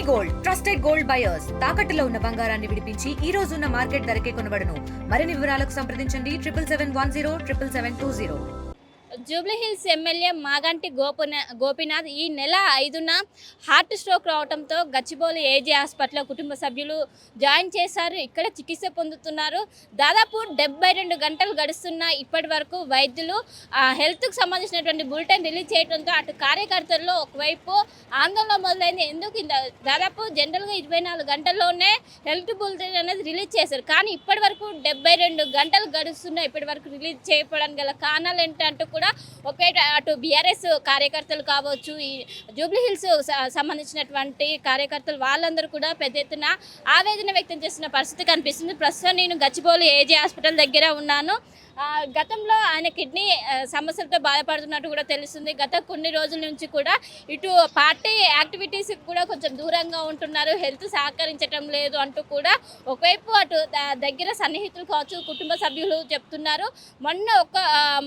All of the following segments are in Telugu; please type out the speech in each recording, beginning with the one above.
గోల్డ్ ట్రస్టెడ్ గోల్డ్ బయర్స్ తాకట్టులో ఉన్న బంగారాన్ని విడిపించి ఈ రోజు ఉన్న మార్కెట్ ధరకే కొనబడును. మరిన్ని వివరాలకు సంప్రదించండి 77710720. జూబ్లీహిల్స్ ఎమ్మెల్యే మాగంటి గోపీనాథ్ ఈ నెల 5న హార్ట్ స్ట్రోక్ రావడంతో గచ్చిబౌలి ఏజీ హాస్పిటల్లో కుటుంబ సభ్యులు జాయిన్ చేశారు. ఇక్కడ చికిత్స పొందుతున్నారు. దాదాపు 72 గంటలు గడుస్తున్న ఇప్పటి వరకు వైద్యులు హెల్త్కి సంబంధించినటువంటి బులెటిన్ రిలీజ్ చేయడంతో అటు కార్యకర్తల్లో ఒకవైపు ఆందోళన మొదలైంది. ఎందుకు దాదాపు జనరల్గా 24 గంటల్లోనే హెల్త్ బులెటిన్ అనేది రిలీజ్ చేశారు. కానీ ఇప్పటి వరకు 72 గంటలు గడుస్తున్న ఇప్పటి వరకు రిలీజ్ చేయడానికి గల కారణాలు ఏంటంటూ కూడా అటు బీఆర్ఎస్ కార్యకర్తలు కావచ్చు, ఈ జూబ్లీహిల్స్ సంబంధించినటువంటి కార్యకర్తలు వాళ్ళందరూ కూడా పెద్ద ఎత్తున ఆవేదన వ్యక్తం చేస్తున్న పరిస్థితి కనిపిస్తుంది. ప్రస్తుతం నేను గచ్చిబౌలి ఏజీ హాస్పిటల్ దగ్గర ఉన్నాను. గతంలో ఆయన కిడ్నీ సమస్యలతో బాధపడుతున్నట్టు కూడా తెలుస్తుంది. గత కొన్ని రోజుల నుంచి కూడా ఇటు పార్టీ యాక్టివిటీస్కి కూడా కొంచెం దూరంగా ఉంటున్నారు, హెల్త్ సహకరించడం లేదు అంటూ కూడా ఒకవైపు అటు దగ్గర సన్నిహితులు కావచ్చు, కుటుంబ సభ్యులు చెప్తున్నారు.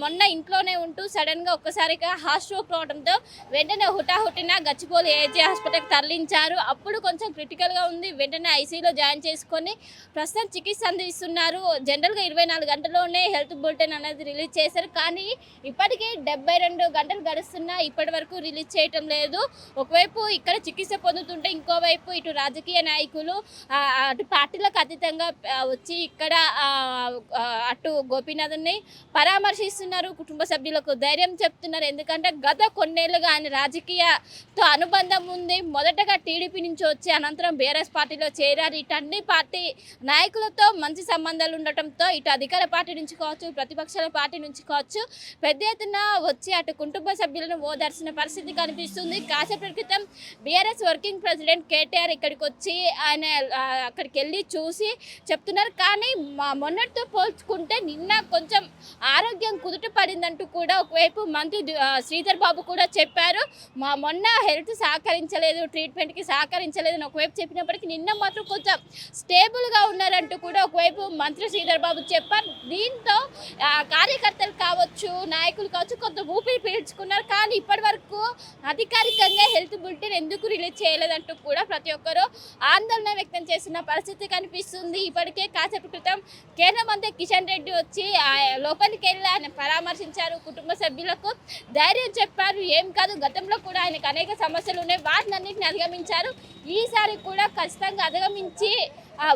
మొన్న ఇంట్లోనే ఉంటూ సడన్గా ఒక్కసారిగా హార్ట్ స్ట్రోక్ రావడంతో వెంటనే హుటాహుటిన గచ్చిబౌలి ఏజీ హాస్పిటల్కి తరలించారు. అప్పుడు కొంచెం క్రిటికల్గా ఉంది. వెంటనే ఐసీయూలో జాయిన్ చేసుకొని ప్రస్తుతం చికిత్స అందిస్తున్నారు. జనరల్గా 24 గంటల్లోనే హెల్త్ బులెటిన్ అనేది రిలీజ్ చేశారు. కానీ ఇప్పటికీ 72 గంటలు గడుస్తున్నా ఇప్పటి వరకు రిలీజ్ చేయటం లేదు. ఒకవైపు ఇక్కడ చికిత్స పొందుతుంటే ఇంకోవైపు ఇటు రాజకీయ నాయకులు అటు పార్టీలకు అతీతంగా వచ్చి ఇక్కడ అటు గోపీనాథ్ని పరామర్శిస్తున్నారు, కుటుంబ సభ్యులకు ధైర్యం చెప్తున్నారు. ఎందుకంటే గత కొన్నేళ్లుగా ఆయన రాజకీయతో అనుబంధం ఉంది. మొదటగా టీడీపీ నుంచి వచ్చి అనంతరం బీఆర్ఎస్ పార్టీలో చేరారు. ఇటు అన్ని పార్టీ నాయకులతో మంచి సంబంధాలు ఉండటంతో ఇటు అధికార పార్టీ నుంచి కావచ్చు, ప్రతిపక్షాల పార్టీ నుంచి కావచ్చు పెద్ద ఎత్తున వచ్చి అటు కుటుంబ సభ్యులను ఓదార్చిన పరిస్థితి కనిపిస్తుంది. కాసేపటి క్రితం బీఆర్ఎస్ వర్కింగ్ ప్రెసిడెంట్ కేటీఆర్ ఇక్కడికి వచ్చి ఆయన అక్కడికి వెళ్ళి చూసి చెప్తున్నారు. కానీ మొన్నటితో పోల్చుకుంటే నిన్న కొంచెం ఆరోగ్యం కుదుట పడిందంటూ కూడా ఒకవైపు మంత్రి శ్రీధర్ బాబు కూడా చెప్పారు. మొన్న హెల్త్ సహకరించలేదు, ట్రీట్మెంట్కి సహకరించలేదు ఒకవైపు చెప్పినప్పటికీ నిన్న మాత్రం కొంచెం స్టేబుల్గా ఉన్నారంటూ కూడా ఒకవైపు మంత్రి శ్రీధర్ బాబు చెప్పారు. దీంతో కార్యకర్తలు కావచ్చు, నాయకులు కావచ్చు కొంత ఊపిరి పీల్చుకున్నారు. కానీ ఇప్పటి వరకు అధికారికంగా హెల్త్ బులెటిన్ ఎందుకు రిలీజ్ చేయలేదంటూ కూడా ప్రతి ఒక్కరూ ఆందోళన వ్యక్తం చేస్తున్న పరిస్థితి కనిపిస్తుంది. ఇప్పటికే కాసేపు క్రితం కేంద్ర మంత్రి కిషన్ రెడ్డి వచ్చి లోపలికి వెళ్ళి ఆయన పరామర్శించారు, కుటుంబ సభ్యులకు ధైర్యం చెప్పారు. ఏం కాదు, గతంలో కూడా ఆయనకు అనేక సమస్యలు ఉన్నాయి, వాటిని అన్నింటిని అధిగమించారు. ఈసారి కూడా ఖచ్చితంగా అధిగమించి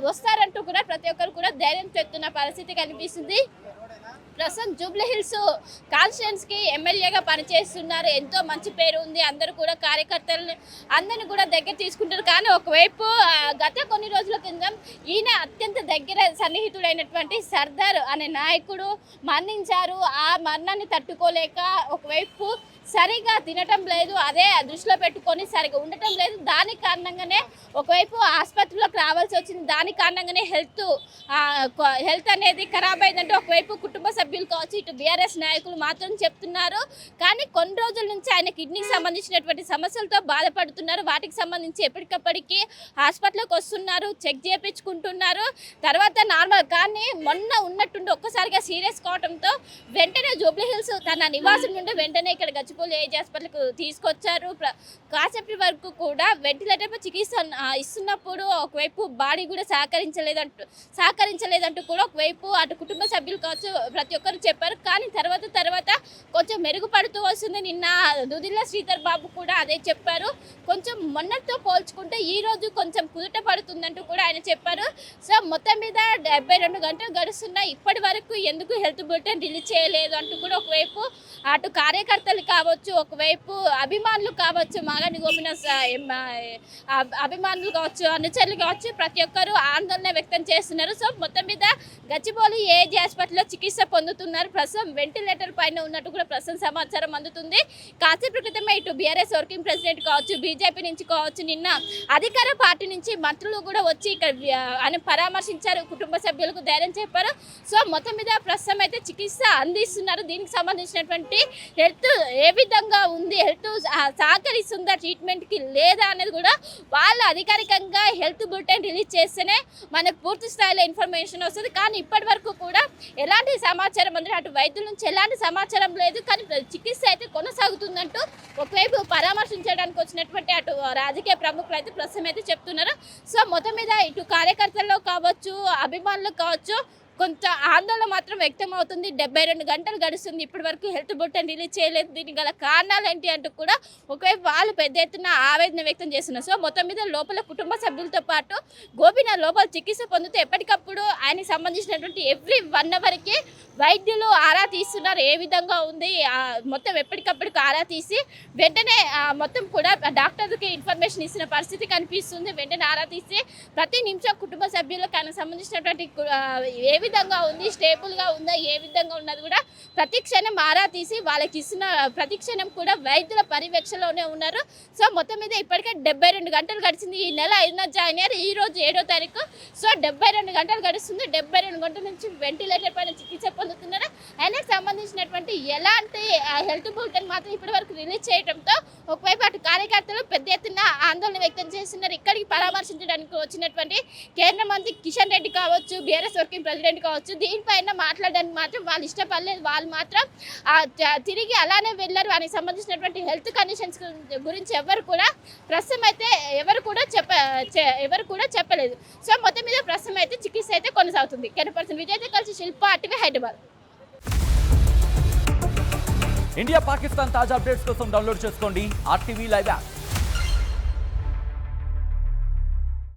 వస్తారంటూ కూడా ప్రతి ఒక్కరు కూడా ధైర్యం చెప్తున్న పరిస్థితి కనిపిస్తుంది. ప్రస్తుతం జూబ్లీహిల్స్ కాన్స్టిట్యుయెన్సీకి ఎమ్మెల్యేగా పనిచేస్తున్నారు. ఎంతో మంచి పేరు ఉంది. అందరూ కూడా కార్యకర్తలను అందరినీ కూడా దగ్గర తీసుకుంటారు. కానీ ఒకవైపు గత కొన్ని రోజుల కింద ఈయన అత్యంత దగ్గర సన్నిహితుడైనటువంటి సర్దార్ అనే నాయకుడు మరణించారు. ఆ మరణాన్ని తట్టుకోలేక ఒకవైపు సరిగా తినటం లేదు, అదే దృష్టిలో పెట్టుకొని సరిగా ఉండటం లేదు. దాని కారణంగానే ఒకవైపు ఆసుపత్రిలోకి రావాల్సి వచ్చింది. దాని కారణంగానే హెల్త్ అనేది ఖరాబ్ అయిందంటే ఒకవైపు కుటుంబ సభ్యులు కావచ్చు, ఇటు బీఆర్ఎస్ నాయకులు మాత్రం చెప్తున్నారు. కానీ కొన్ని రోజుల నుంచి ఆయన కిడ్నీకి సంబంధించినటువంటి సమస్యలతో బాధపడుతున్నారు. వాటికి సంబంధించి ఎప్పటికప్పటికీ హాస్పిటల్కి వస్తున్నారు, చెక్ చేయించుకుంటున్నారు, తర్వాత నార్మల్. కానీ మొన్న ఉన్నట్టుండి ఒక్కసారిగా సీరియస్ కావడంతో వెంటనే జూబ్లీహిల్స్ తన నివాసం నుండి వెంటనే ఇక్కడ గచ్చిబౌలి ఏజీ హాస్పిటల్కు తీసుకొచ్చారు. కాసేపటి వరకు కూడా వెంటిలేటర్పై చికిత్స ఇస్తున్నప్పుడు ఒకవైపు బాడీ కూడా సహకరించలేదంటూ కూడా ఒకవైపు అటు కుటుంబ సభ్యులు కావచ్చు ప్రతి ఒక్కరు చెప్పారు. కానీ తర్వాత కొంచెం మెరుగుపడుతూ వస్తుంది. నిన్న దుదిల్ల శ్రీధర్ బాబు కూడా అదే చెప్పారు. కొంచెం మొన్నటితో పోల్చుకుంటే ఈ రోజు కొంచెం కుదుట పడుతుందంటూ కూడా ఆయన చెప్పారు. సో మొత్తం మీద 72 గంటలు గడుస్తున్నా ఇప్పటి వరకు ఎందుకు హెల్త్ బులెటిన్ రిలీజ్ చేయలేదు అంటూ కూడా ఒకవైపు అటు కార్యకర్తలు కావచ్చు, ఒకవైపు అభిమానులు కావచ్చు, మాగంటి గోపీనాథ్ అభిమానులు కావచ్చు, అనుచరులు కావచ్చు ప్రతి ఒక్కరు ఆందోళన వ్యక్తం చేస్తున్నారు. సో మొత్తం మీద గచ్చిబౌలి ఏజీ హాస్పిటల్లో చికిత్స పొందుతున్నారు. ప్రస్తుతం వెంటిలేటర్ పైన ఉన్నట్టు కూడా ప్రస్తుతం సమాచారం అందుతుంది. కాసేపు క్రితమే ఇటు బీఆర్ఎస్ వర్కింగ్ ప్రెసిడెంట్ కావచ్చు, బీజేపీ నుంచి కావచ్చు, నిన్న అధికార పార్టీ నుంచి మంత్రులు కూడా వచ్చి ఇక్కడ అని పరామర్శించారు, కుటుంబ సభ్యులకు ధైర్యం చెప్పారు. సో మొత్తం మీద ప్రస్తుతం అయితే చికిత్స అందిస్తున్నారు. దీనికి సంబంధించినటువంటి హెల్త్ ఏ విధంగా ఉంది, హెల్త్ సహకరిస్తుందా ట్రీట్మెంట్కి లేదా అనేది కూడా వాళ్ళు అధికారికంగా హెల్త్ బులెటిన్ రిలీజ్ చేస్తేనే మనకు పూర్తి స్థాయిలో ఇన్ఫర్మేషన్ వస్తుంది. కానీ ఇప్పటి వరకు కూడా ఎలాంటి సమాచారం అంటే అటు వైద్యుల నుంచి ఎలాంటి సమాచారం లేదు. కానీ చికిత్స అయితే కొనసాగుతుందంటూ ఒకవైపు పరామర్శించడానికి వచ్చినటువంటి అటు రాజకీయ ప్రముఖులు అయితే ప్రస్తుతం అయితే చెప్తున్నారు. సో మొత్తం మీద ఇటు కార్యకర్తల్లో కావచ్చు, అభిమానులు కావచ్చు, కొంత ఆందోళన మాత్రం వ్యక్తం అవుతుంది. 72 గంటలు గడుస్తుంది, ఇప్పటి వరకు హెల్త్ బులెటిన్ రిలీజ్ చేయలేదు. దీనికి గల కారణాలు ఏంటి అంటూ కూడా ఒకవైపు వాళ్ళు పెద్ద ఎత్తున ఆవేదన వ్యక్తం చేస్తున్నారు. సో మొత్తం మీద లోపల కుటుంబ సభ్యులతో పాటు గోపీనాథ్ లోపల చికిత్స పొందుతూ ఎప్పటికప్పుడు ఆయనకి సంబంధించినటువంటి ఎవ్రీ 1 అవర్కి వైద్యులు ఆరా తీస్తున్నారు. ఏ విధంగా ఉంది మొత్తం ఎప్పటికప్పుడు ఆరా తీసి వెంటనే మొత్తం కూడా డాక్టర్కి ఇన్ఫర్మేషన్ ఇచ్చిన పరిస్థితి కనిపిస్తుంది. వెంటనే ఆరా తీసి ప్రతి నిమిషం కుటుంబ సభ్యులకు ఆయనకు సంబంధించినటువంటి ఏ విధంగా ఉంది, స్టేబుల్గా ఉందా, ఏ విధంగా ఉన్నది కూడా ప్రతి క్షణం ఆరా తీసి వాళ్ళకి ఇస్తున్న ప్రతి క్షణం కూడా వైద్యుల పర్యవేక్షణలోనే ఉన్నారు. సో మొత్తం మీద ఇప్పటికే 72 గంటలు గడిచింది. ఈ నెల 5న జాయిన్ అయ్యారు, ఈ రోజు 7వ తారీఖు. సో 72 గంటలు గడుస్తుంది. 72 గంటల నుంచి వెంటిలేటర్ పైన చికిత్స పొందుతున్నారు. ఆయనకు సంబంధించినటువంటి ఎలాంటి హెల్త్ బులెటిన్ మాత్రం ఇప్పటి వరకు రిలీజ్ చేయడంతో ఒకవైపు అటు కార్యకర్తలు పెద్ద ఎత్తున ఆందోళన వ్యక్తం చేస్తున్నారు. ఇక్కడికి పరామర్శించడానికి వచ్చినటువంటి కేంద్ర మంత్రి కిషన్ రెడ్డి కావచ్చు, బీఆర్ఎస్ వర్కింగ్ ప్రెసిడెంట్ కావచ్చు, దీనిపైన మాట్లాడడానికి మాత్రం వాళ్ళు ఇష్టపడలేదు. వాళ్ళు మాత్రం తిరిగి అలానే వెళ్ళారు. వారికి సంబంధించినటువంటి హెల్త్ కండిషన్స్ గురించి ఎవరు కూడా ప్రస్తుతం అయితే ఎవరు కూడా చెప్పలేదు. సో మొత్తం మీద ప్రస్తుతం అయితే చికిత్స అయితే కొనసాగుతుంది. కెనపర్సన్ విజయ్తో కలిసి శిల్ప, ఆర్టీవీ, హైదరాబాద్. ఇండియా పాకిస్తాన్ తాజా అప్డేట్స్ కోసం డౌన్లోడ్ చేసుకోండి RTV లైవ్ యాప్.